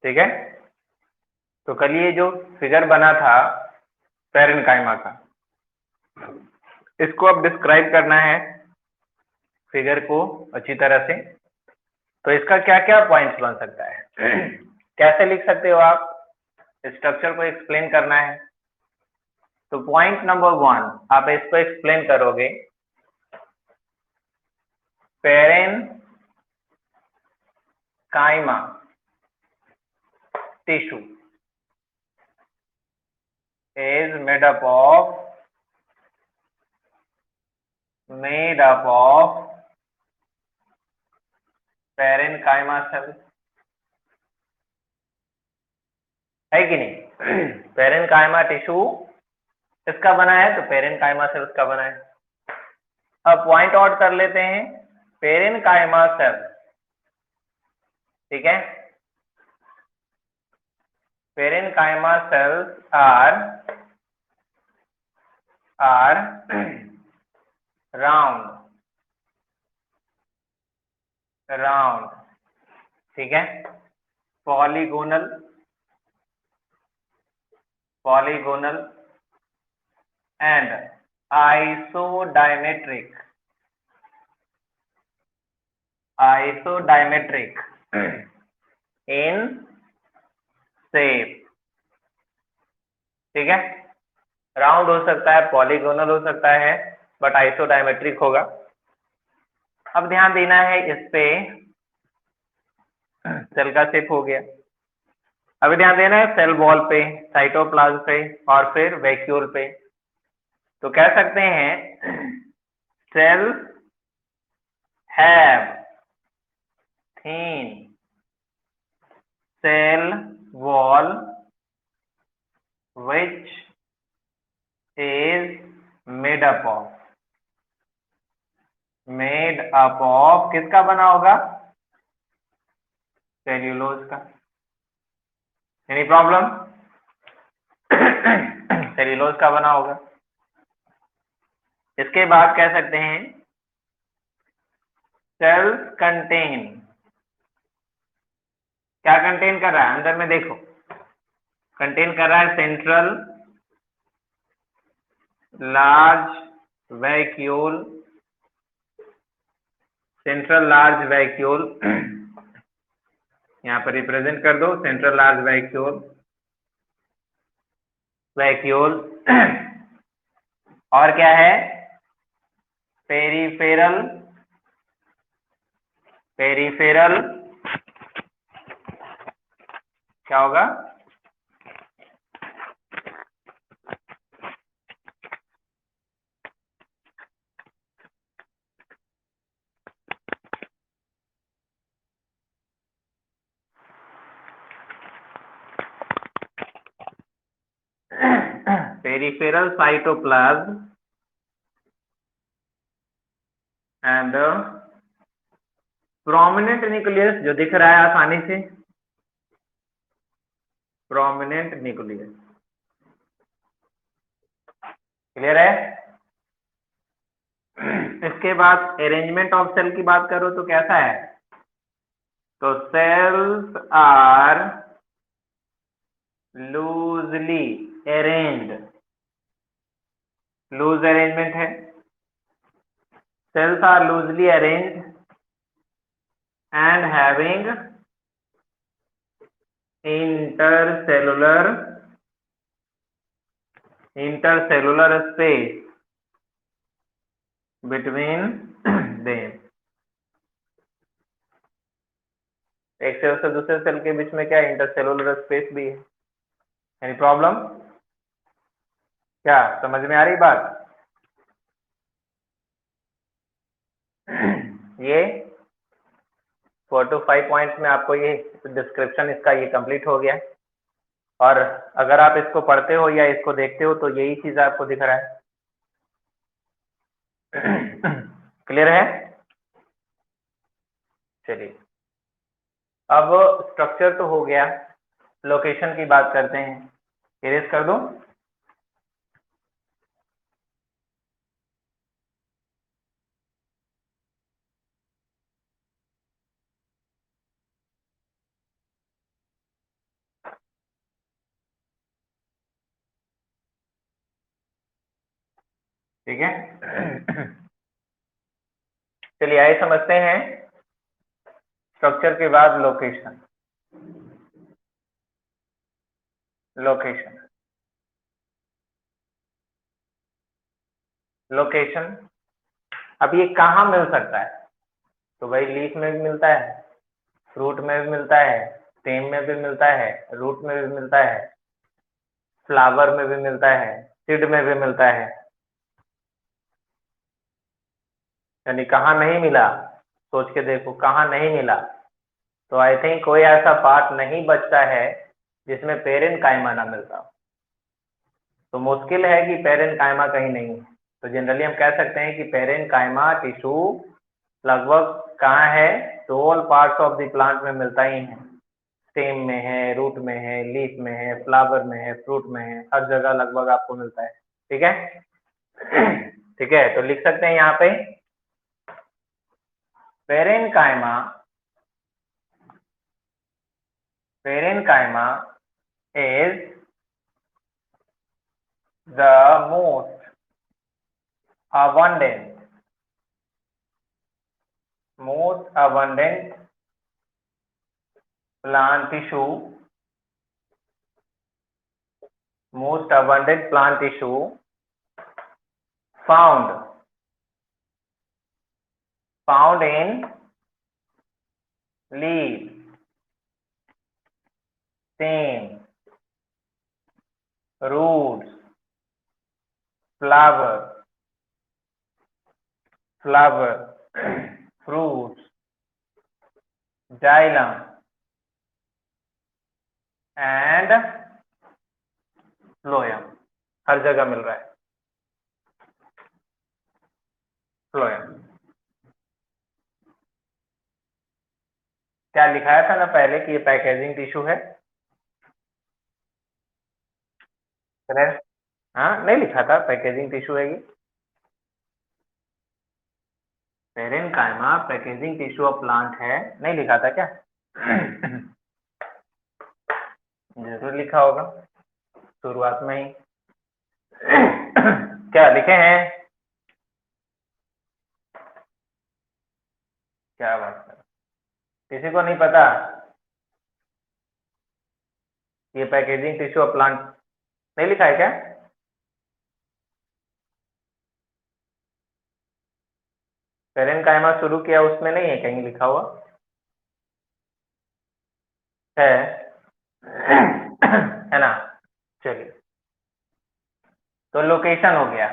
ठीक है। तो कल ये जो फिगर बना था पैरेन्काइमा का, इसको अब डिस्क्राइब करना है फिगर को अच्छी तरह से। तो इसका क्या क्या पॉइंट्स बन सकता है कैसे लिख सकते हो आप, स्ट्रक्चर को एक्सप्लेन करना है। तो पॉइंट नंबर 1 आप इसको एक्सप्लेन करोगे, parenchyma tissue is made up of parenchyma cell, है कि नहीं पैरेन्काइमा टिश्यू इसका बना है, तो पैरेन्काइमा सेल उसका बना है। अब पॉइंट आउट कर लेते हैं, पैरेन्काइमा सेल, ठीक है। पैरेन्काइमा सेल्स आर राउंड, ठीक है, polygonal and isodiametric in shape, ठीक है। राउंड हो सकता है, पॉलीगोनल हो सकता है, बट आइसोडायमेट्रिक होगा। अब ध्यान देना है इस पे, सेल का शेप हो गया। अभी ध्यान देना है सेल वॉल पे, साइटोप्लाज्म पे और फिर वैक्यूल पे। तो कह सकते हैं cells have thin cell wall which is made up of किसका बना होगा, सेल्यूलोज का। एनी प्रॉब्लम सेल्यूलोज का बना होगा। इसके बाद कह सकते हैं सेल्स कंटेन, क्या कंटेन कर रहा है अंदर में, देखो कंटेन कर रहा है सेंट्रल लार्ज वैक्यूल, यहाँ पर रिप्रेजेंट कर दो सेंट्रल लार्ज वैक्यूल और क्या है, पेरिफेरल क्या होगा, peripheral cytoplasm and prominent nucleus, जो दिख रहा है आसानी से, प्रोमिनेंट न्यूक्लियस, क्लियर है। इसके बाद अरेंजमेंट ऑफ सेल की बात करो तो कैसा है, तो cells are loosely arranged, loose arrangement है, cells are loosely arranged and having intercellular space between them, एक सेल से दूसरे सेल के बीच में क्या इंटरसेलुलर स्पेस भी है। एनी प्रॉब्लम, क्या समझ में आ रही बात ये 4 to 5 पॉइंट्स में आपको ये डिस्क्रिप्शन इसका ये कंप्लीट हो गया। और अगर आप इसको पढ़ते हो या इसको देखते हो तो यही चीज आपको दिख रहा है क्लियर है। चलिए अब स्ट्रक्चर तो हो गया, लोकेशन की बात करते हैं, इरेज कर दूं। ठीक है। चलिए आइए समझते हैं स्ट्रक्चर के बाद लोकेशन। लोकेशन लोकेशन अब ये कहाँ मिल सकता है? तो भाई लीफ में भी मिलता है, फ्रूट में भी मिलता है, स्टेम में भी मिलता है, रूट में भी मिलता है, फ्लावर में भी मिलता है, सीड में भी मिलता है। यानी कहाँ नहीं मिला, सोच के देखो कहाँ नहीं मिला। तो आई थिंक कोई ऐसा पार्ट नहीं बचता है जिसमें पेरेंट काइमा ना मिलता हो। तो मुश्किल है कि पेरेंट काइमा कहीं नहीं है। तो जनरली हम कह सकते हैं कि पेरेंट काइमा टिश्यू लगभग कहाँ है, तो all parts of the plant में मिलता ही है। स्टेम में है, रूट में है, लीफ में है, फ्लावर में है, फ्रूट में है, हर जगह लगभग आपको मिलता है। ठीक है। ठीक है, तो लिख सकते हैं यहाँ पे parenchyma is the most abundant plant tissue found in leaves, stems, roots, flower, fruits, xylem and phloem। हर जगह मिल रहा है फ्लोएम। क्या लिखाया था ना पहले कि ये पैकेजिंग टिश्यू है? हाँ, नहीं लिखा था पैकेजिंग टिश्यू है ये? Parenchyma packaging tissue of plant है, नहीं लिखा था क्या? जरूर लिखा होगा शुरुआत में ही। क्या लिखे हैं? क्या बात कर, किसी को नहीं पता ये पैकेजिंग टिश्यू ऑफ प्लांट नहीं लिखा है क्या? पेरेन्काइमा शुरू किया उसमें नहीं है कहीं लिखा हुआ है? है ना? चलिए, तो लोकेशन हो गया।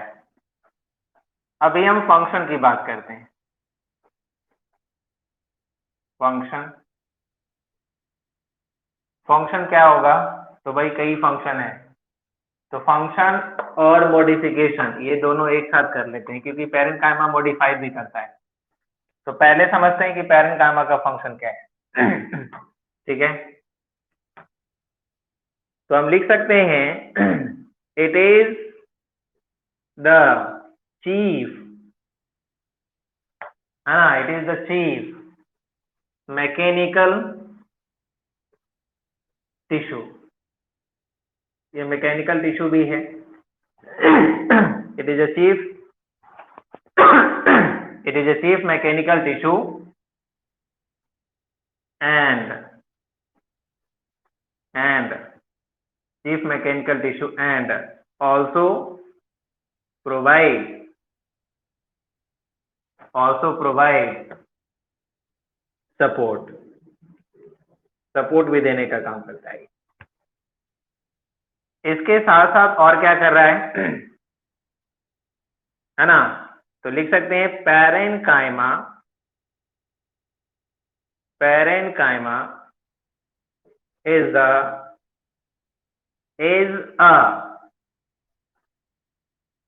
अभी हम फंक्शन की बात करते हैं। फंक्शन क्या होगा? तो भाई कई फंक्शन है, तो फंक्शन और मॉडिफिकेशन ये दोनों एक साथ कर लेते हैं क्योंकि पेरेन्काइमा मॉडिफाई भी करता है। तो पहले समझते हैं कि पेरेन्काइमा का फंक्शन क्या है। ठीक है, तो हम लिख सकते हैं इट इज द चीफ, है ना, it is the chief mechanical tissue. ये मैकेनिकल टिश्यू भी है। It is a chief mechanical tissue and chief mechanical tissue and also provide support भी देने का काम करता है। इसके साथ साथ और क्या कर रहा है ना? तो लिख सकते हैं parenchyma is a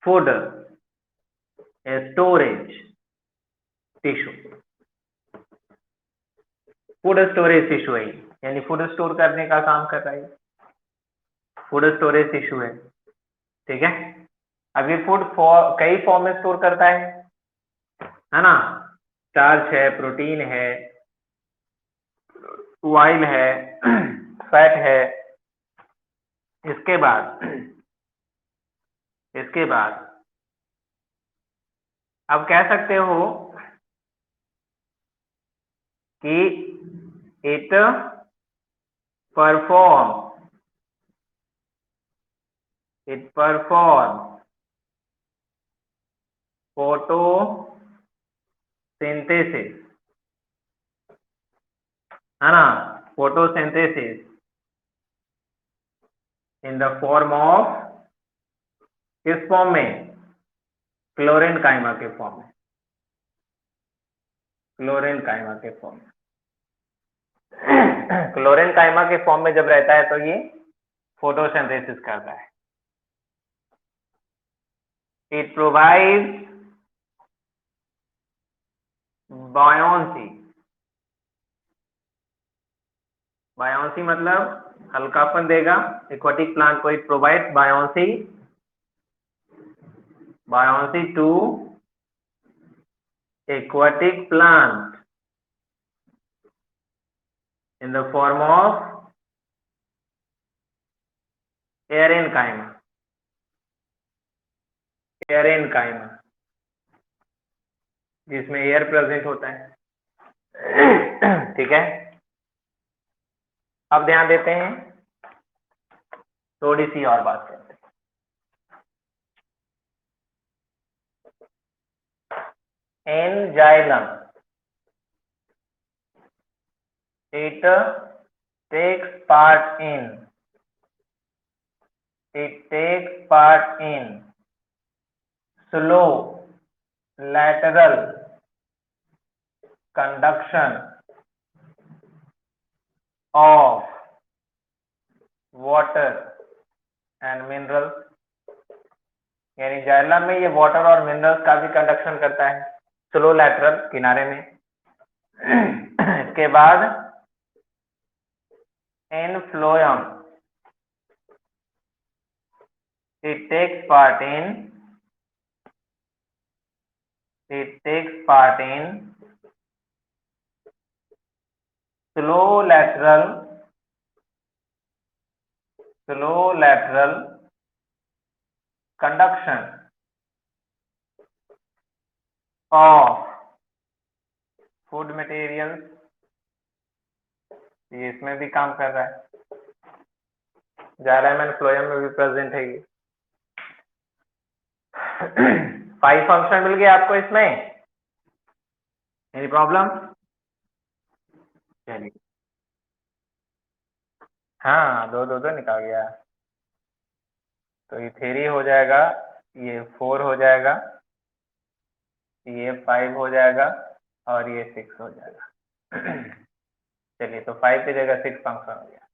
food storage tissue. Food storage tissue है, यानी फूड स्टोर करने का काम कर रहा है, फूड स्टोरेज टिश्यू है। ठीक है, अब ये फूड कई फॉर्म में स्टोर करता है ना? स्टार्च है, प्रोटीन है, ऑयल है, फैट है। इसके बाद अब कह सकते हो कि इट परफॉर्म फोटोसिंथेसिस, है ना, photosynthesis in the form of, किस फॉर्म में, क्लोरीन काइमा के फॉर्म में, क्लोरीन काइमा के फॉर्म में। क्लोरीन काइमा के फॉर्म में जब रहता है तो ये फोटोसिंथेसिस करता है। इट प्रोवाइड्स बायोन्सी, बायोन्सी मतलब हल्कापन देगा एक्वाटिक प्लांट को। It provides buoyancy, buoyancy to aquatic plant in the form of parenchyma, parenchyma जिसमें एयर प्रेजेंट होता है। ठीक है, अब ध्यान देते हैं, थोड़ी सी और बात करते हैं। एंजाइलम, it takes part in slow lateral conduction of water and minerals, यानी जाइलम में ये वाटर और मिनरल्स का भी कंडक्शन करता है स्लो लैटरल, किनारे में। इसके बाद इनफ्लोएम, it takes part in slow lateral conduction of food materials, ये इसमें भी काम कर रहा है, जाइलम एंड फ्लोएम में भी प्रेजेंट है ये। 5 फंक्शन मिल गए आपको इसमें, एनी प्रॉब्लम? चलिए, हाँ, दो निकाल गया, तो ये 3 हो जाएगा, ये 4 हो जाएगा, ये 5 हो जाएगा और ये 6 हो जाएगा। चलिए, तो 5 की जगह 6 फंक्शन हो गया।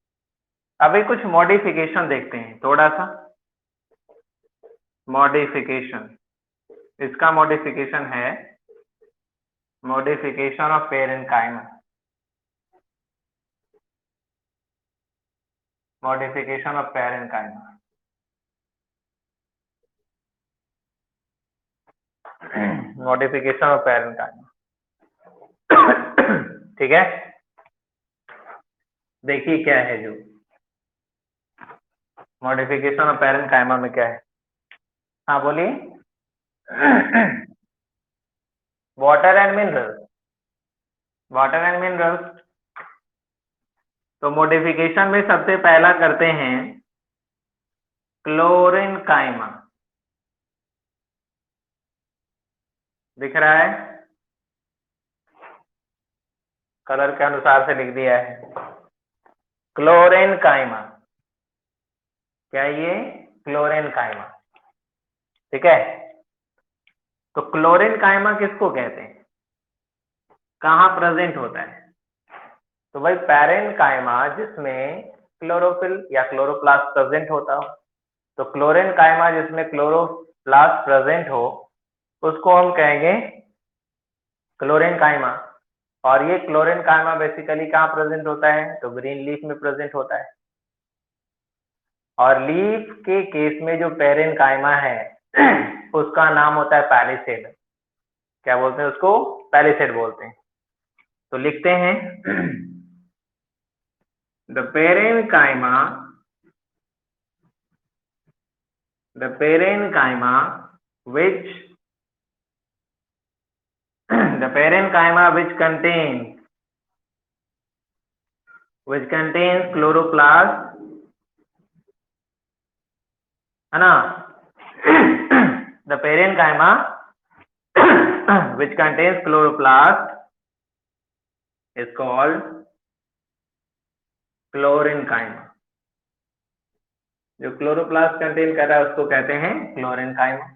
अभी कुछ मॉडिफिकेशन देखते हैं, थोड़ा सा मॉडिफिकेशन। इसका मॉडिफिकेशन है modification of parenchyma, modification of parenchyma. Modification of parenchyma, ठीक है। देखिए क्या है जो मॉडिफिकेशन ऑफ पेरेन्काइमा में क्या है। हाँ बोलिए। Water and minerals, water and minerals, तो मॉडिफिकेशन में सबसे पहला करते हैं क्लोरीन काइमा, दिख रहा है, कलर के अनुसार से लिख दिया है क्लोरीन काइमा। क्या ये क्लोरीन काइमा, ठीक है। तो क्लोरीन काइमा किसको कहते हैं, कहाँ प्रेजेंट होता है? तो भाई पेरेन्काइमा जिसमें क्लोरोफिल या क्लोरोप्लास्ट प्रेजेंट होता हो, तो क्लोरीन काइमा जिसमें क्लोरोप्लास्ट प्रेजेंट हो उसको हम कहेंगे क्लोरीन काइमा। और ये क्लोरीन काइमा बेसिकली कहाँ प्रेजेंट होता है? तो ग्रीन लीफ में प्रेजेंट होता है। और लीफ के केस में जो पेरेन्काइमा है उसका नाम होता है पैलिसेड। क्या बोलते हैं उसको? पैलिसेड बोलते हैं। तो लिखते हैं the parenchyma which the parenchyma which contains chloroplast, है ना? The parenchyma which contains chloroplast is called क्लोरेन्काइमा। जो क्लोरोप्लास्ट कंटेन कर रहा है उसको कहते हैं क्लोरेन्काइमा।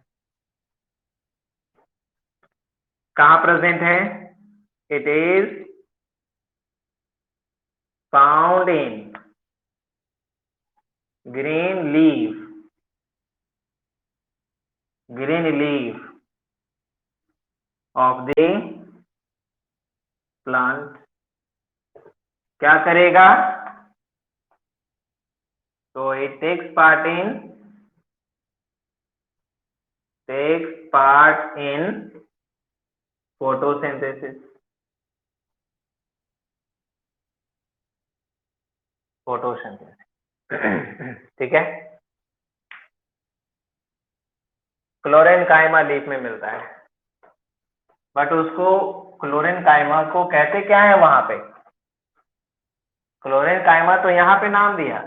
कहाँ प्रेजेंट है? It is found in green leaf of the plant। क्या करेगा? तो it takes part in photosynthesis। ठीक है। क्लोरेन्काइमा लीफ में मिलता है, बट उसको क्लोरेन्काइमा को कहते क्या है वहां पे? क्लोरेन्काइमा तो यहाँ पे नाम दिया,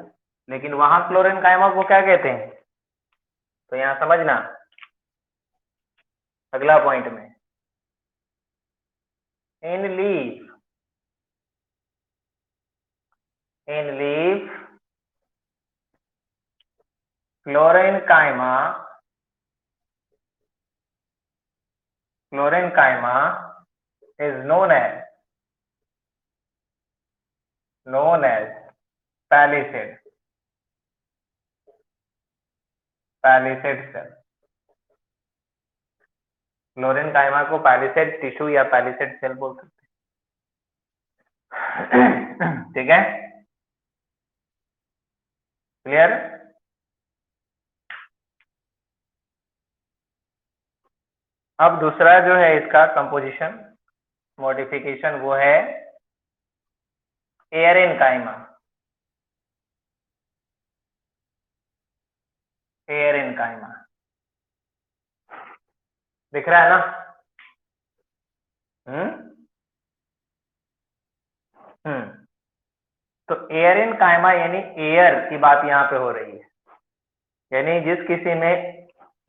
लेकिन वहां क्लोरेन्काइमा को क्या कहते हैं? तो यहाँ समझना अगला पॉइंट में, इन leaf क्लोरेन्काइमा is known as palisade cell। क्लोरेन्काइमा को पैलिसेड टिश्यू या पैलिसेड सेल बोल सकते हैं। ठीक है, क्लियर? अब दूसरा जो है इसका कंपोजिशन मॉडिफिकेशन, वो है एरेनकाइमा। दिख रहा है ना? तो एरेनकाइमा यानी एयर की बात यहाँ पे हो रही है, यानी जिस किसी में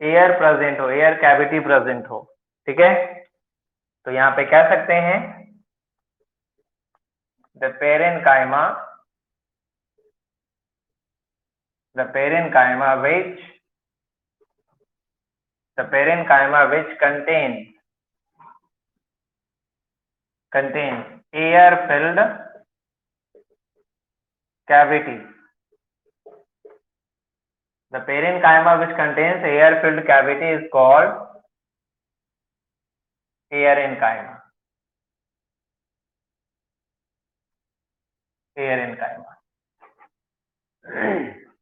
एयर प्रेजेंट हो, एयर कैविटी प्रेजेंट हो। ठीक है, तो यहाँ पे कह सकते हैं the parenchyma which contains air filled cavity। The parenchyma which contains air filled cavity is called aerenchyma.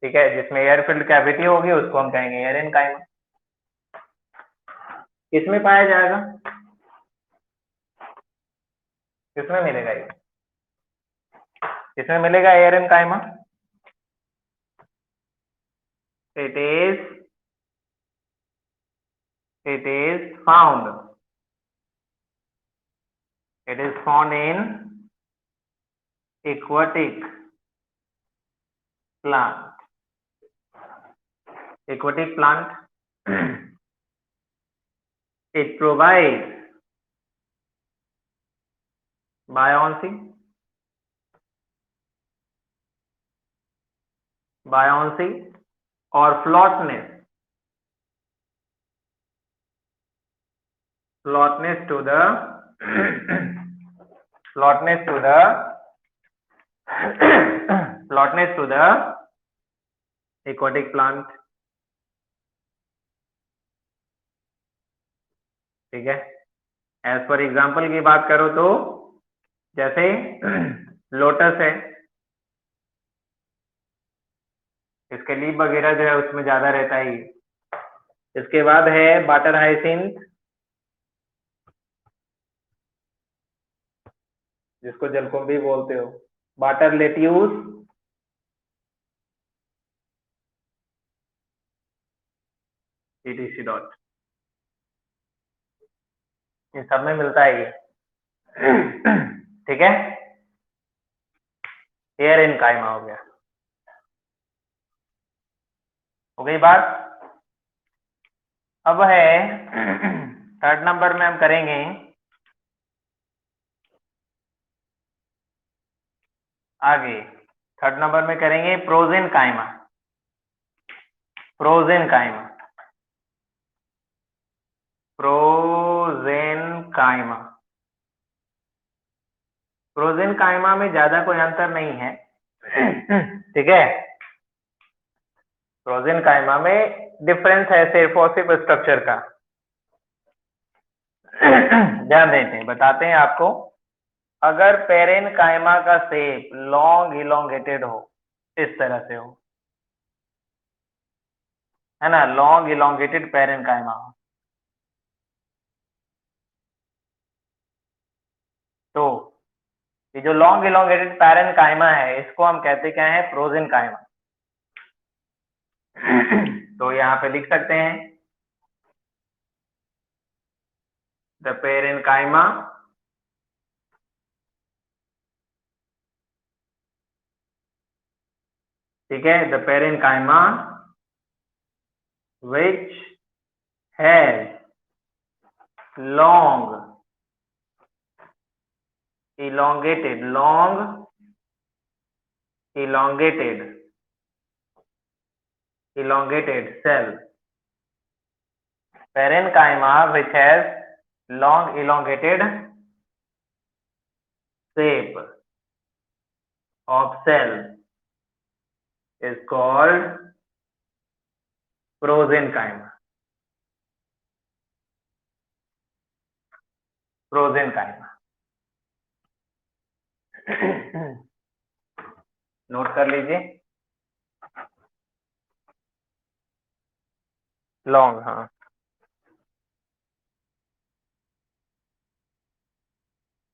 ठीक है, जिसमें एयर फिल्ड कैविटी होगी उसको हम कहेंगे एरेनकाइमा। किसमें पाया जाएगा? किसमें मिलेगा ये? किसमें मिलेगा aerenchyma? It is found in aquatic plant। It provides buoyancy और फ्लॉटनेस to the aquatic plant। ठीक है, एज पर एग्जाम्पल की बात करो तो जैसे लोटस है, इसके लीफ वगैरह जो है उसमें ज्यादा रहता है। इसके बाद है वाटर हाइसिंथ, जिसको जलकुंभी बोलते हो, वाटर लेट्यूस, etc. इन सब में मिलता है ये। ठीक है, पेरेन्काइमा हो गया। हो गई बात। अब है थर्ड नंबर में हम करेंगे आगे, थर्ड नंबर में करेंगे प्रोजेनकाइमा। प्रोजेनकाइमा, प्रोजेनकाइमा। प्रोजेनकाइमा में ज्यादा कोई अंतर नहीं है। ठीक है, प्रोजेनकाइमा में डिफरेंस है सिर्फ और सिर्फ स्ट्रक्चर का। ध्यान देते हैं, बताते हैं आपको। अगर पेरेन्काइमा का शेप लॉन्ग इलोंगेटेड हो, इस तरह से हो, है ना, लॉन्ग इलोंगेटेड पेरेन्काइमा हो, तो ये जो लॉन्ग इलोंगेटेड पेरेन्काइमा है इसको हम कहते क्या है, प्रोजेनकाइमा। तो यहाँ पे लिख सकते हैं द पेरेन्काइमा ठीक है, the parenchyma which has long elongated cell, parenchyma which has long elongated shape of cell is called prosenchyma। Note कर लीजिए, लॉन्ग, हाँ,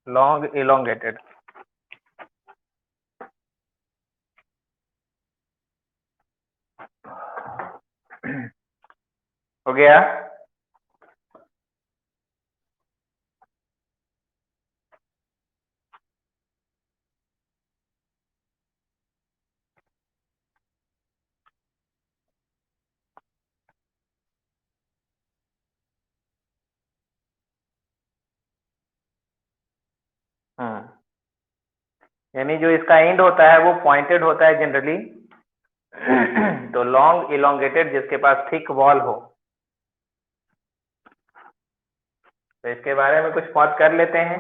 लॉन्ग इलोंगेटेड। हो गया। यानी जो इसका एंड होता है वो पॉइंटेड होता है जनरली। तो लॉन्ग इलोंगेटेड जिसके पास थिक वॉल हो, तो इसके बारे में कुछ बात कर लेते हैं,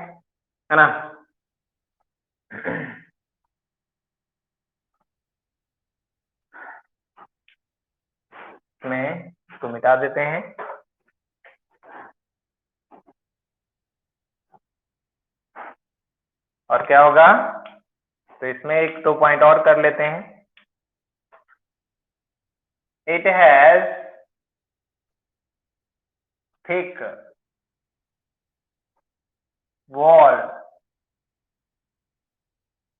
है ना। में इसको मिटा देते हैं, और क्या होगा, तो इसमें एक दो पॉइंट और कर लेते हैं। इट हैज थिक वॉल,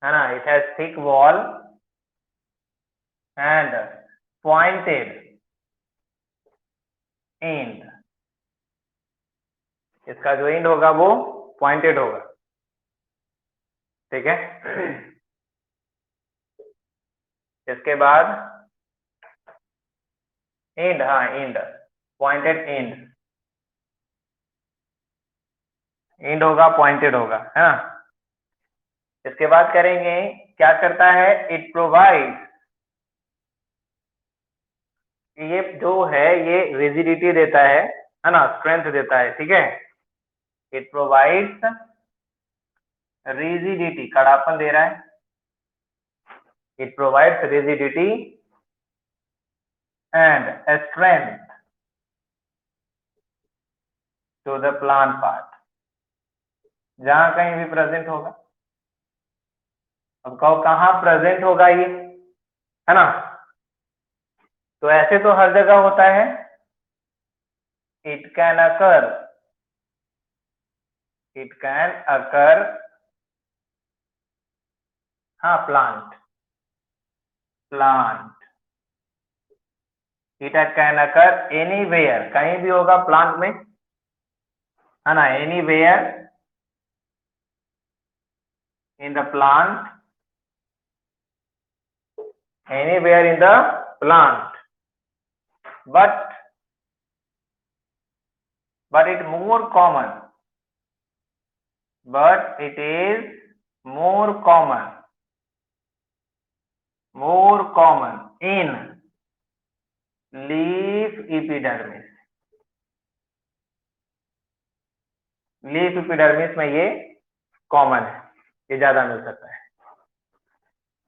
है ना, it has thick wall and pointed and. इसका जो एंड होगा वो पॉइंटेड होगा, ठीक है। इसके बाद एंड, हाँ एंड, पॉइंटेड एंड, एंड होगा, पॉइंटेड होगा, है ना। इसके बाद करेंगे, क्या करता है, इट प्रोवाइड, ये जो है ये रिजिडिटी देता है ना, स्ट्रेंथ देता है, ठीक है। इट प्रोवाइड्स रिजिडिटी, कड़ापन दे रहा है। It provides rigidity and strength to the plant part, जहां कहीं भी प्रेजेंट होगा। अब कहो कहाँ प्रेजेंट होगा ये, है ना, तो ऐसे तो हर जगह होता है। It can occur, it can occur, हाँ plant, it can occur anywhere, कहीं भी होगा प्लांट में, है ना, anywhere in the plant, anywhere in the plant, but it more common, but it is more common in leaf epidermis. Leaf epidermis में ये common है, ये ज्यादा मिल सकता है,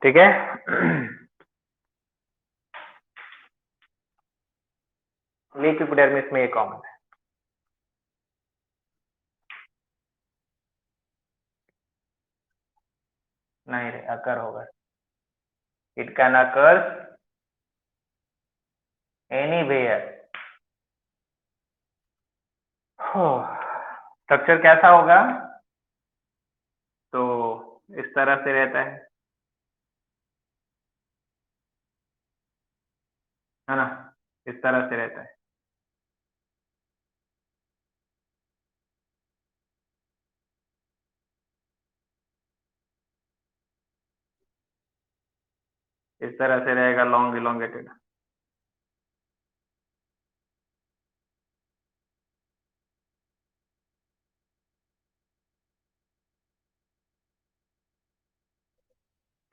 ठीक है। लीफ एपिडर्मिस में ये कॉमन है। नहीं रे, अकर होगा। It can occur anywhere. Structure कैसा होगा? तो इस तरह से रहता है ना, इस तरह से रहता है। इस तरह से रहेगा, लॉन्ग इलोंगेटेड।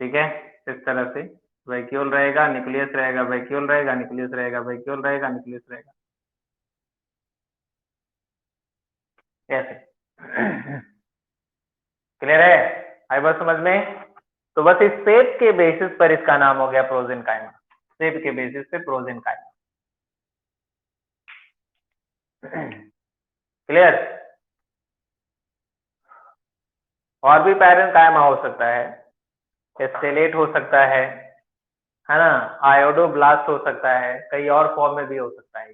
ठीक है, इस तरह से वैक्यूल रहेगा, न्यूक्लियस रहेगा, वैक्यूल रहेगा, न्यूक्लियस रहेगा, वैक्यूल रहेगा, न्यूक्लियस रहेगा, ऐसे। क्लियर है? आई बात समझ में? तो बस इस शेप के बेसिस पर इसका नाम हो गया प्रोजेनकाइमा। शेप के बेसिस पे प्रोजेनकाइमा। क्लियर? और भी पैरेंकाइमा हो सकता है, स्टेलेट हो सकता है ना, आयोडोब्लास्ट हो सकता है, कई और फॉर्म में भी हो सकता है।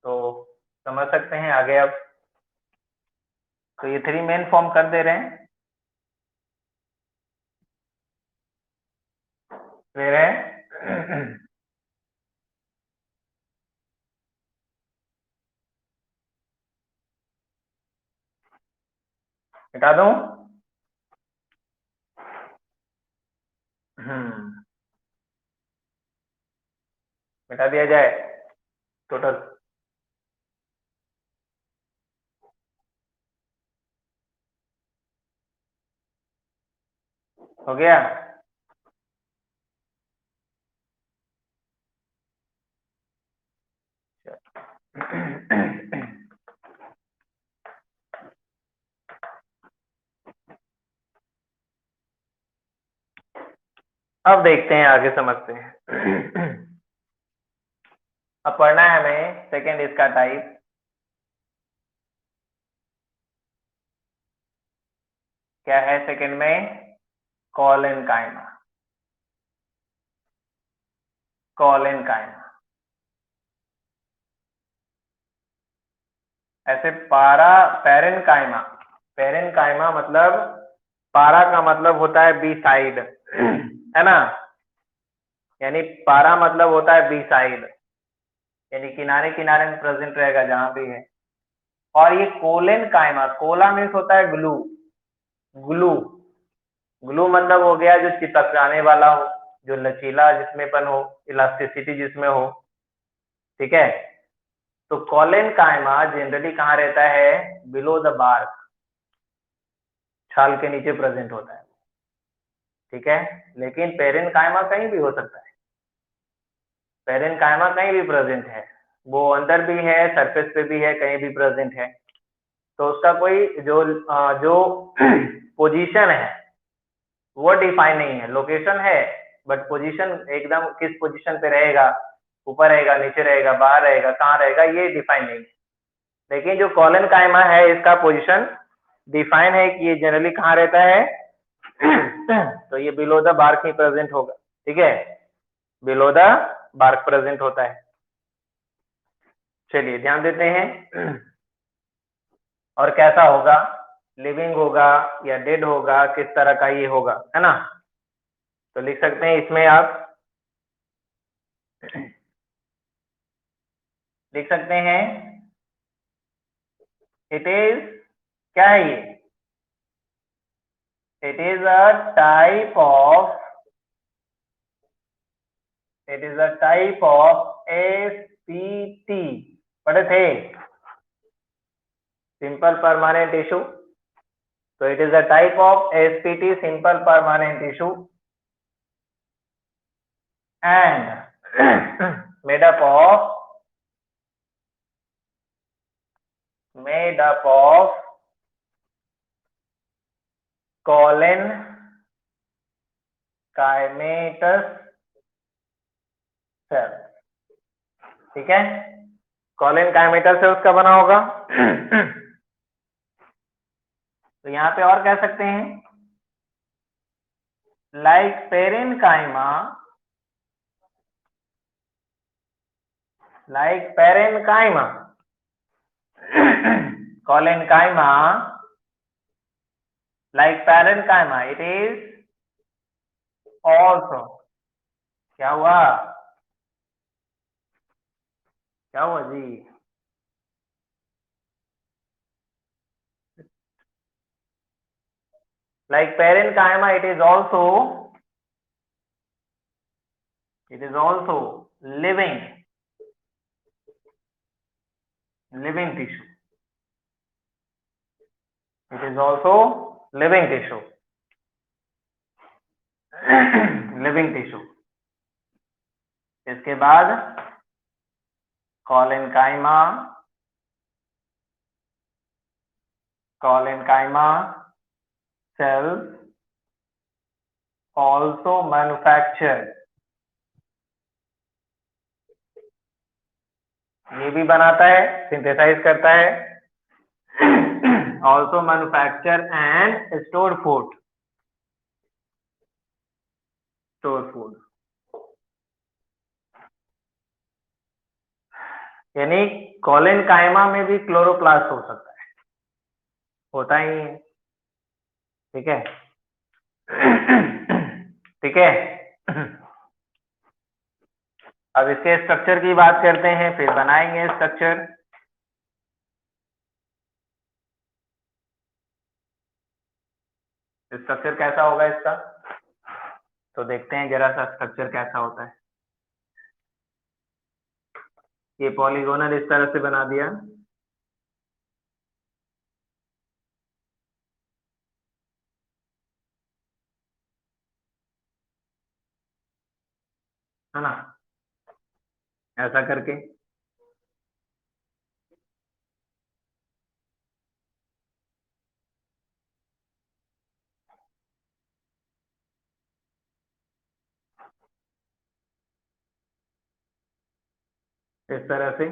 तो समझ सकते हैं आगे अब। तो ये 3 मेन फॉर्म कर दे रहे हैं। क्लियर है? मिटा दूं? मिटा दिया जाए टोटल। हो गया? अब देखते हैं, आगे समझते हैं। अब पढ़ना है हमें सेकेंड इसका टाइप। क्या है सेकेंड में? कॉलेनकाइमा। कॉलेनकाइमा ऐसे पारा पेरेनकाइमा। पेरेनकाइमा मतलब, पारा का मतलब होता है बी साइड, है ना, यानी पारा मतलब होता है बी साइड, यानी किनारे किनारे में प्रेजेंट रहेगा जहां भी है। और ये कोलेनकाइमा, कोला मीन्स होता है ग्लू। ग्लू, ग्लू मतलब हो गया जो चिपकाने वाला हो, जो लचीला जिसमें हो, इलास्टिसिटी जिसमें हो, ठीक है। तो कॉलेनकाइमा जनरली कहाँ रहता है? बिलो द बार्क, छाल के नीचे प्रेजेंट होता है, ठीक है। लेकिन पेरेनकाइमा कहीं भी हो सकता है, पेरेनकाइमा कहीं भी प्रेजेंट है, वो अंदर भी है, सरफेस पे भी है, कहीं भी प्रेजेंट है। तो उसका कोई जो पोजीशन है वो डिफाइन नहीं है, लोकेशन है बट पोजीशन एकदम किस पोजीशन पे रहेगा, ऊपर रहेगा, नीचे रहेगा, बाहर रहेगा, कहाँ रहेगा, ये डिफाइन नहीं है। लेकिन जो कॉलेनकाइमा है इसका पोजीशन डिफाइन है कि ये जनरली कहाँ रहता है। तो ये बिलो द बार्क ही प्रेजेंट होगा, ठीक है, बिलो द बार्क प्रेजेंट होता है। चलिए ध्यान देते हैं। और कैसा होगा, लिविंग होगा या डेड होगा, किस तरह का ये होगा, है ना। तो लिख सकते हैं इसमें आप, लिख सकते हैं इट इज, क्या है ये, It is a type of SPT. पढ़े थे simple permanent tissue. So it is a type of SPT, simple permanent tissue, and made up of collenchymatous cell. ठीक है, collenchymatous cells का बना होगा. तो यहाँ पे और कह सकते हैं like parenchyma, collenchyma, like parenchyma, it is also. क्या हुआ जी? Like parenchyma, it is also living tissue. It is also living tissue. living tissue. इसके बाद collenchyma cells also manufactured. ये भी बनाता है, सिंथेसाइज करता है. also manufacture and store food. यानी collenchyma में भी क्लोरोप्लास्ट हो सकता है, होता ही है. ठीक है. ठीक है. अब इसके स्ट्रक्चर की बात करते हैं, फिर बनाएंगे स्ट्रक्चर. स्ट्रक्चर कैसा होगा इसका, तो देखते हैं जरा सा स्ट्रक्चर कैसा होता है. ये पॉलीगोनल इस तरह से बना दिया. है ना, ऐसा करके. इस तरह से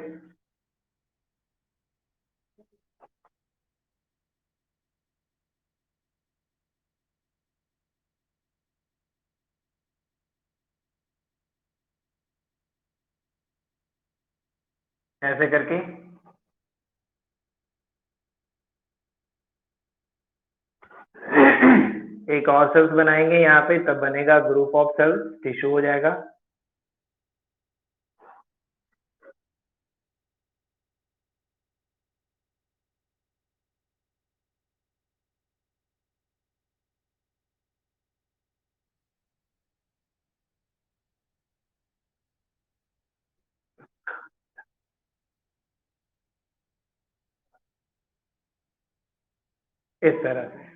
ऐसे करके एक और सेल्स बनाएंगे यहाँ पे, तब बनेगा ग्रुप ऑफ सेल्स, टिश्यू हो जाएगा. इस तरह से.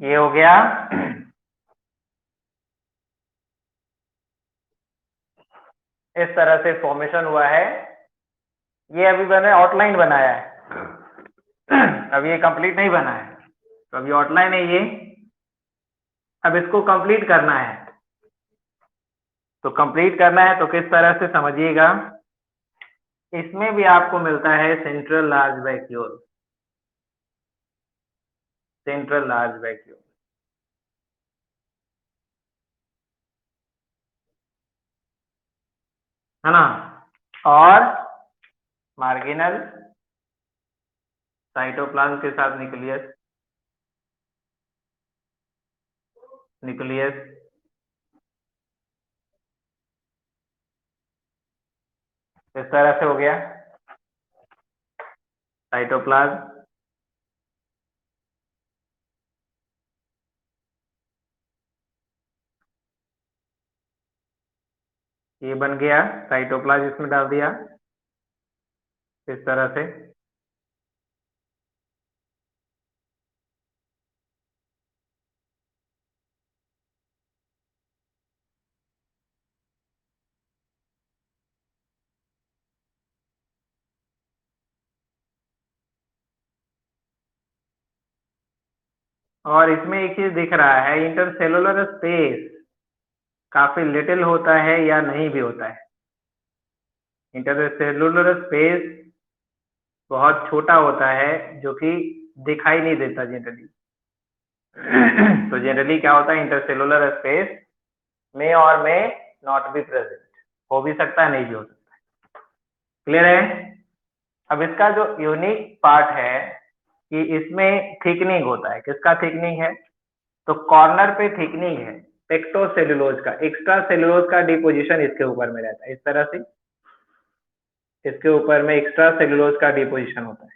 ये हो गया. इस तरह से फॉर्मेशन हुआ है. ये अभी मैंने आउटलाइन बनाया है, अब ये कंप्लीट नहीं बना है. तो अभी आउटलाइन है ये, अब इसको कंप्लीट करना है. तो कंप्लीट करना है तो किस तरह से समझिएगा. इसमें भी आपको मिलता है सेंट्रल लार्ज वैक्यूल. है ना, और मार्जिनल साइटोप्लाज्म के साथ न्यूक्लियस. न्यूक्लियस, इस तरह से हो गया। साइटोप्लाज्म, ये बन गया साइटोप्लाज्म, इसमें डाल दिया इस तरह से। और इसमें एक चीज दिख रहा है, इंटरसेलुलर स्पेस काफी लिटिल होता है या नहीं भी होता है। इंटरसेलुलर स्पेस बहुत छोटा होता है, जो कि दिखाई नहीं देता जनरली। तो जनरली क्या होता है, इंटरसेलुलर स्पेस में और में नॉट बी प्रेजेंट, हो भी सकता है नहीं भी हो सकता है। क्लियर है? अब इसका जो यूनिक पार्ट है कि इसमें थिकनिंग होता है। किसका थिकनिंग है? तो कॉर्नर पे थिकनिंग है पेक्टोसेलुलोज का, एक्स्ट्रा सेलुलोज का डिपोजिशन इसके ऊपर में रहता है। इस तरह से इसके ऊपर में एक्स्ट्रा सेलुलोज का डिपोजिशन होता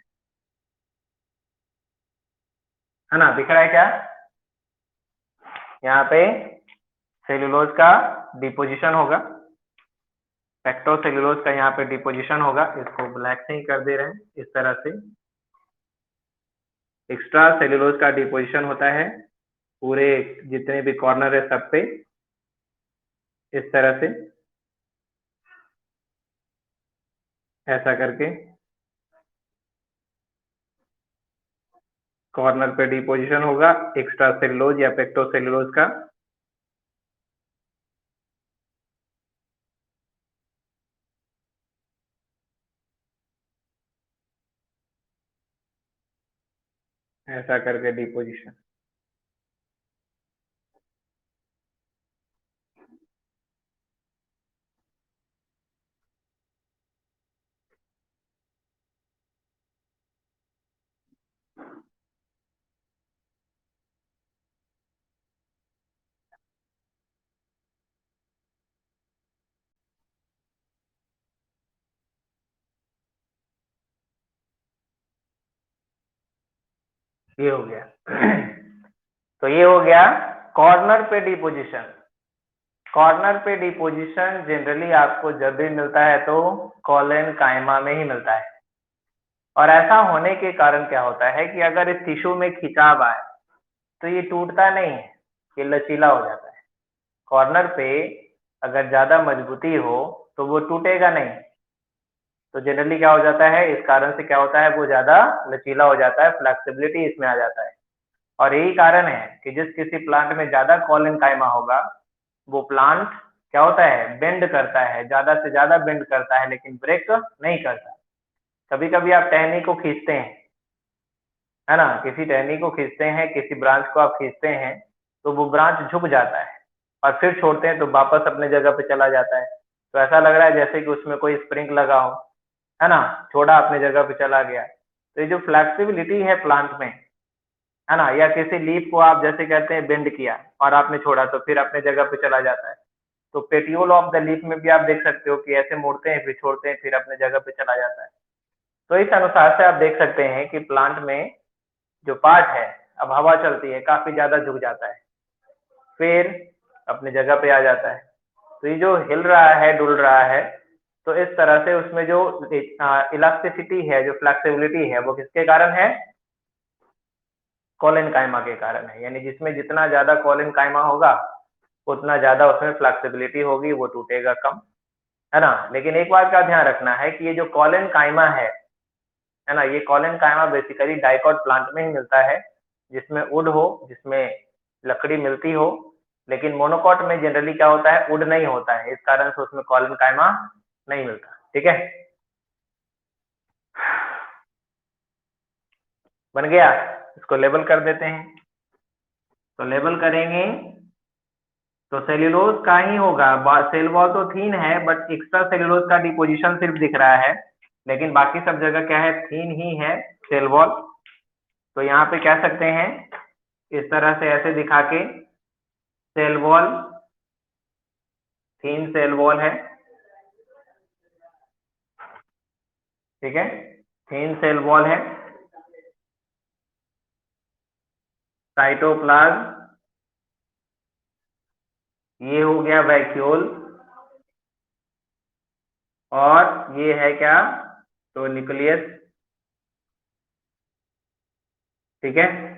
है ना? दिख रहा है क्या? यहाँ पे सेलुलोज का डिपोजिशन होगा, पेक्टोसेलुलोज का यहाँ पे डिपोजिशन होगा। इसको ब्लैक से ही कर दे रहे हैं। इस तरह से एक्स्ट्रा सेलुलोज का डिपोजिशन होता है पूरे जितने भी कॉर्नर है सब पे, इस तरह से ऐसा करके कॉर्नर पे डिपोजिशन होगा एक्स्ट्रा सेलुलोज या पेक्टोसेलुलोज का। ऐसा करके डिपोजिशन। ये हो गया। तो ये हो गया कॉर्नर पे डिपोजिशन। कॉर्नर पे डिपोजिशन जनरली आपको जब भी मिलता है तो कॉलन काइमा में ही मिलता है। और ऐसा होने के कारण क्या होता है कि अगर इस टिश्यू में खिंचाव आए तो ये टूटता नहीं है, ये लचीला हो जाता है। कॉर्नर पे अगर ज्यादा मजबूती हो तो वो टूटेगा नहीं। तो जनरली क्या हो जाता है, इस कारण से क्या होता है, वो ज्यादा लचीला हो जाता है, फ्लेक्सिबिलिटी इसमें आ जाता है। और यही कारण है कि जिस किसी प्लांट में ज्यादा कॉलन काइमा होगा वो प्लांट क्या होता है, बेंड करता है, ज्यादा से ज्यादा बेंड करता है, लेकिन ब्रेक नहीं करता। कभी कभी आप टहनी को खींचते हैं, है ना, किसी टहनी को खींचते हैं, किसी ब्रांच को आप खींचते हैं तो वो ब्रांच झुक जाता है और फिर छोड़ते हैं तो वापस अपने जगह पे चला जाता है। तो ऐसा लग रहा है जैसे कि उसमें कोई स्प्रिंग लगा हो, है ना, छोड़ा अपने जगह पे चला गया। तो ये जो फ्लेक्सिबिलिटी है प्लांट में, है ना, या किसी लीफ को आप जैसे कहते हैं बेंड किया और आपने छोड़ा तो फिर अपने जगह पे चला जाता है। तो पेटियोल ऑफ द लीफ में भी आप देख सकते हो कि ऐसे मोड़ते हैं फिर छोड़ते हैं फिर अपने जगह पे चला जाता है। तो इस अनुसार से आप देख सकते हैं कि प्लांट में जो पार्ट है, अब हवा चलती है काफी ज्यादा झुक जाता है, फिर अपनी जगह पे आ जाता है। तो ये जो हिल रहा है, डुल रहा है, तो इस तरह से उसमें जो इलास्टिसिटी है, जो फ्लेक्सिबिलिटी है, वो किसके कारण है, कॉलन काइमा के कारण है। यानी जिसमें जितना ज्यादा कॉलन काइमा होगा उतना ज्यादा उसमें फ्लेक्सिबिलिटी होगी, वो टूटेगा कम, है ना। लेकिन एक बात का ध्यान रखना है कि ये जो कॉलन काइमा है ना, ये कॉलन काइमा बेसिकली डाइकॉट प्लांट में ही मिलता है, जिसमें वुड हो, जिसमें लकड़ी मिलती हो। लेकिन मोनोकॉट में जनरली क्या होता है, वुड नहीं होता है, इस कारण से उसमें कॉलन काइमा नहीं मिलता। ठीक है, बन गया। इसको लेबल कर देते हैं। तो लेबल करेंगे तो सेल्यूलोज का ही होगा, सेल वॉल तो थीन है बट एक्स्ट्रा सेल्यूलोज का डिपोजिशन सिर्फ दिख रहा है, लेकिन बाकी सब जगह क्या है, थीन ही है सेल वॉल। तो यहाँ पे कह सकते हैं इस तरह से ऐसे दिखा के सेल वॉल, थीन सेल वॉल है, ठीक है, थीन सेल वॉल है। साइटोप्लाज्म, ये हो गया वैक्यूल, और ये है क्या, तो न्यूक्लियस, ठीक है।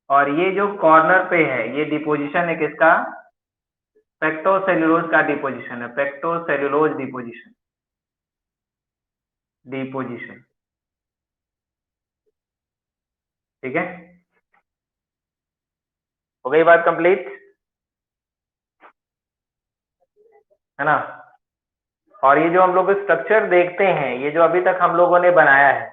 और ये जो कॉर्नर पे है ये डिपोजिशन है किसका, पेक्टोसेल्यूलोज का डिपोजिशन है, पेक्टोसेल्यूलोज डिपोजिशन, डिपोजिशन, ठीक है। हो गई बात कंप्लीट, है ना। और ये जो हम लोग स्ट्रक्चर देखते हैं, ये जो अभी तक हम लोगों ने बनाया है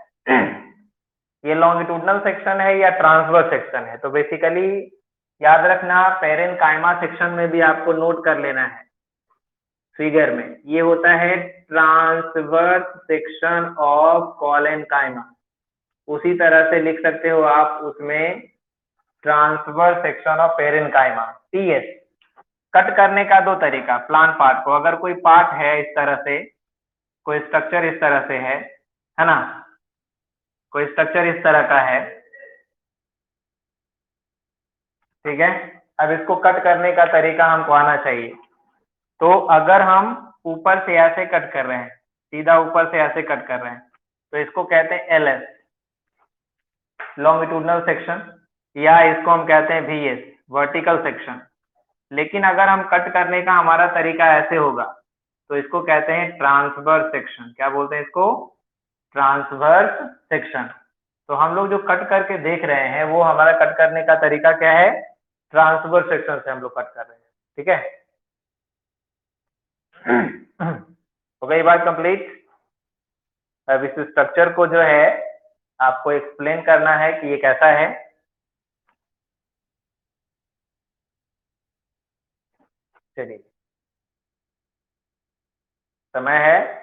ये लॉन्गिट्यूडनल सेक्शन है या ट्रांसवर्स सेक्शन है। तो बेसिकली याद रखना, पेरेन्काइमा सेक्शन में भी आपको नोट कर लेना है फिगर में, ये होता है ट्रांसवर्स सेक्शन ऑफ कोलेनकाइमा। उसी तरह से लिख सकते हो आप उसमें transverse section of parenchyma, TS. Cut करने का दो तरीका, प्लान पार्ट को, अगर कोई पार्ट है इस तरह से, कोई स्ट्रक्चर इस तरह से है ना, कोई स्ट्रक्चर इस तरह का है, ठीक है। अब इसको कट करने का तरीका हमको आना चाहिए। तो अगर हम ऊपर से ऐसे कट कर रहे हैं, सीधा ऊपर से ऐसे कट कर रहे हैं, तो इसको कहते हैं एलएस, लॉन्गिट्यूडनल सेक्शन, या इसको हम कहते हैं वीएस, वर्टिकल सेक्शन। लेकिन अगर हम कट करने का हमारा तरीका ऐसे होगा तो इसको कहते हैं ट्रांसवर्स सेक्शन। क्या बोलते हैं इसको, ट्रांसवर्स सेक्शन। तो हम लोग जो कट करके देख रहे हैं वो हमारा कट करने का तरीका क्या है, ट्रांसवर्स सेक्शन से हम लोग कट कर रहे हैं, ठीक है। हो गई बात कंप्लीट। अब इस स्ट्रक्चर को जो है आपको एक्सप्लेन करना है कि ये कैसा है। चलिए, समय है।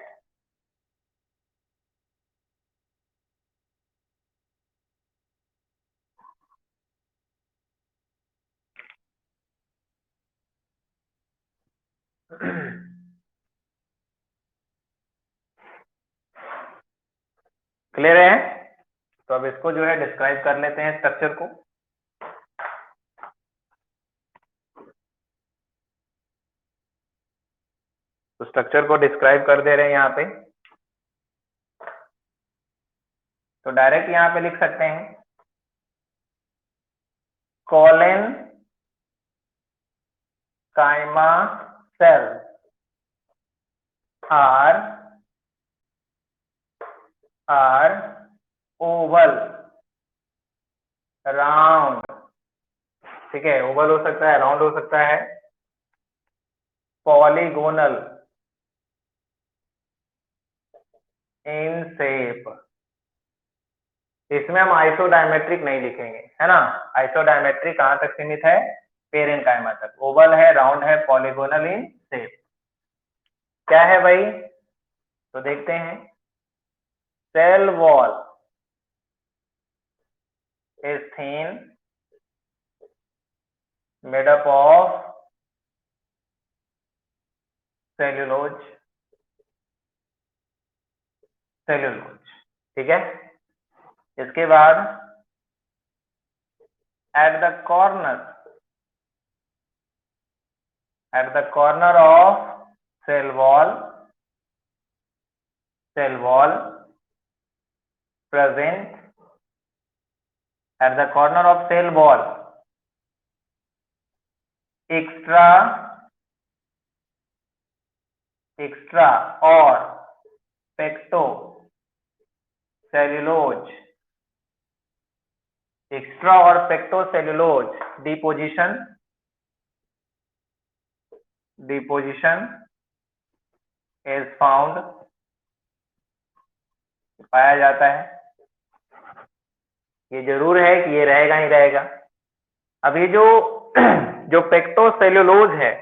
क्लियर है। तो अब इसको जो है डिस्क्राइब कर लेते हैं स्ट्रक्चर को। तो स्ट्रक्चर को डिस्क्राइब कर दे रहे हैं यहाँ पे। तो डायरेक्ट यहाँ पे लिख सकते हैं, कोलेन काइमा सेल आर ओवल राउंड, ठीक है, ओवल हो सकता है, राउंड हो सकता है, पॉलीगोनल इन शेप। इसमें हम आइसोडायमेट्रिक नहीं लिखेंगे, है ना। आइसोडायमेट्रिक कहां तक सीमित है, पेरेन्काइमा तक। ओवल है, राउंड है, पॉलीगोनल इन शेप। क्या है भाई, तो देखते हैं। Cell wall is thin, made up of cellulose, cellulose, ठीक है। इसके बाद at the corner, at the corner of cell wall present, at the corner of cell wall extra or pecto cellulose, extra or pecto cellulose deposition is found, पाया जाता है। ये जरूर है कि ये रहेगा ही रहेगा। अब ये जो जो पेक्टो सेल्यूलोज है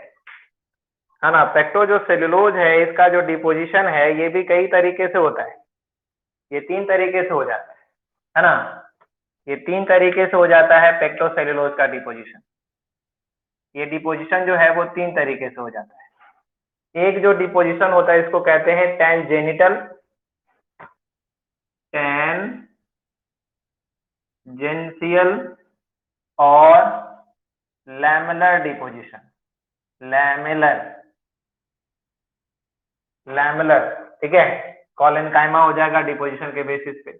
ना, पेक्टो जो सेल्यूलोज है इसका जो डिपोजिशन है ये भी कई तरीके से होता है। ये तीन तरीके से हो जाता है ना, ये तीन तरीके से हो जाता है पेक्टो सेल्यूलोज का डिपोजिशन। ये डिपोजिशन जो है वो 3 तरीके से हो जाता है। एक जो डिपोजिशन होता है इसको कहते हैं टेंजेंटल टेंजेंशियल और लैमेलर डिपोजिशन। लैमेलर लैमेलर, ठीक है, कॉलेनकाइमा हो जाएगा डिपोजिशन के बेसिस पे।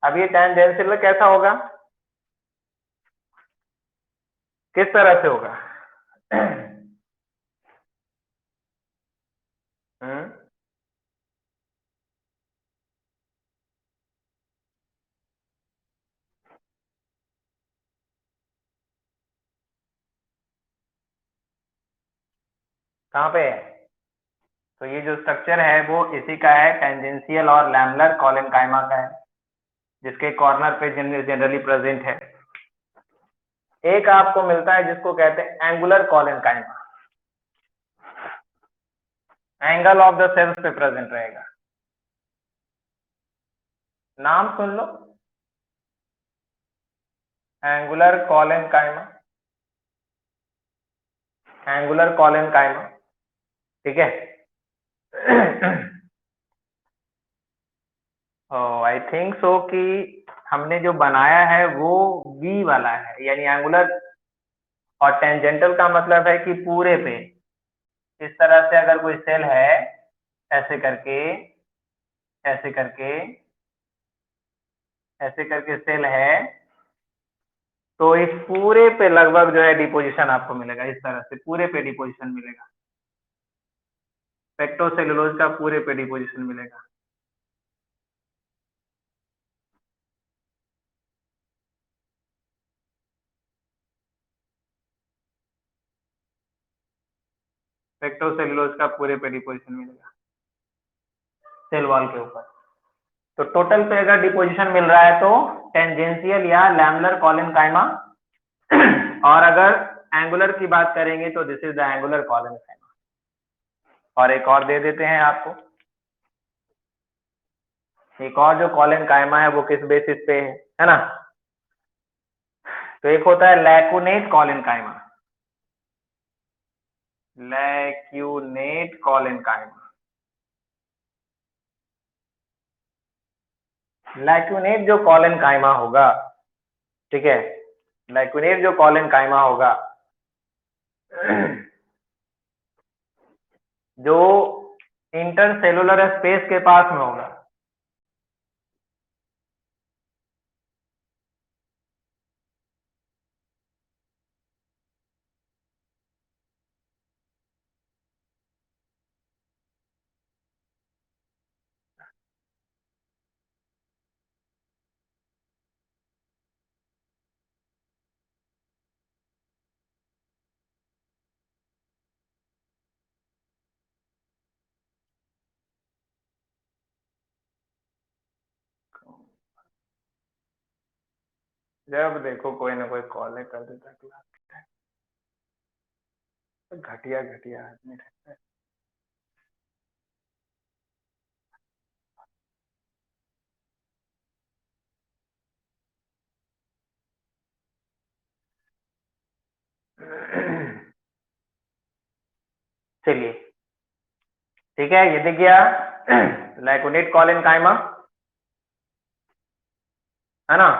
अब ये टेंजेंशियल कैसा होगा, किस तरह से होगा? हम्म, कहाँ पे है? तो ये जो स्ट्रक्चर है वो इसी का है, टेंजेंशियल और लैमेलर कॉलेनकाइमा का है, जिसके कॉर्नर पे जनरली प्रेजेंट है। एक आपको मिलता है जिसको कहते हैं angular collenchyma, angle of the cells पे प्रेजेंट रहेगा। नाम सुन लो, एंगुलर कॉलेनकाइमा, एंगुलर कॉलेनकाइमा, ठीक है। आई थिंक सो कि हमने जो बनाया है वो वी वाला है, यानी एंगुलर, और टेंजेंटल का मतलब है कि पूरे पे। इस तरह से अगर कोई सेल है, ऐसे करके ऐसे करके ऐसे करके सेल है, तो इस पूरे पे लगभग जो है डिपोजिशन आपको मिलेगा। इस तरह से पूरे पे डिपोजिशन मिलेगा, पेक्टोसेलुलोज का पूरे पे डिपोजिशन मिलेगा। पेक्टोसेलुलोज का पूरे पे डिपोजिशन मिलेगा सेल वॉल के ऊपर। तो टोटल पे अगर डिपोजिशन मिल रहा है तो टेंजेंशियल या लैमेलर कॉलेनकाइमा, और अगर एंगुलर की बात करेंगे तो this is the angular collenchyma. और एक और दे देते हैं आपको, एक और जो कॉलेनकाइमा है वो किस बेसिस पे है ना? तो एक होता है लैक्यूनेट कॉलेनकाइमा, लैक्यूनेट कॉलेनकाइमा। लैक्यूनेट जो कॉलेनकाइमा होगा, ठीक है, लैक्यूनेट जो कॉलेनकाइमा होगा, जो इंटरसेलुलर स्पेस के पास में होगा, जब देखो कोई ना कोई कॉल कर देता है क्लास के टाइम, घटिया घटिया आदमी रहता है। चलिए, ठीक है, ये दिख गया लैक्यूनेट कॉलेनकाइमा, है ना?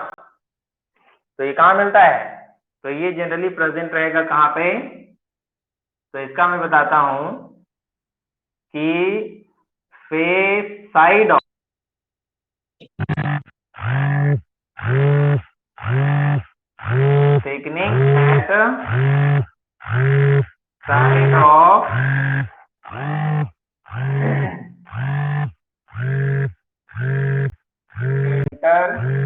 तो ये कहाँ मिलता है? तो ये जनरली प्रेजेंट रहेगा कहाँ पे? तो इसका मैं बताता हूं कि face side of thickening at side of inter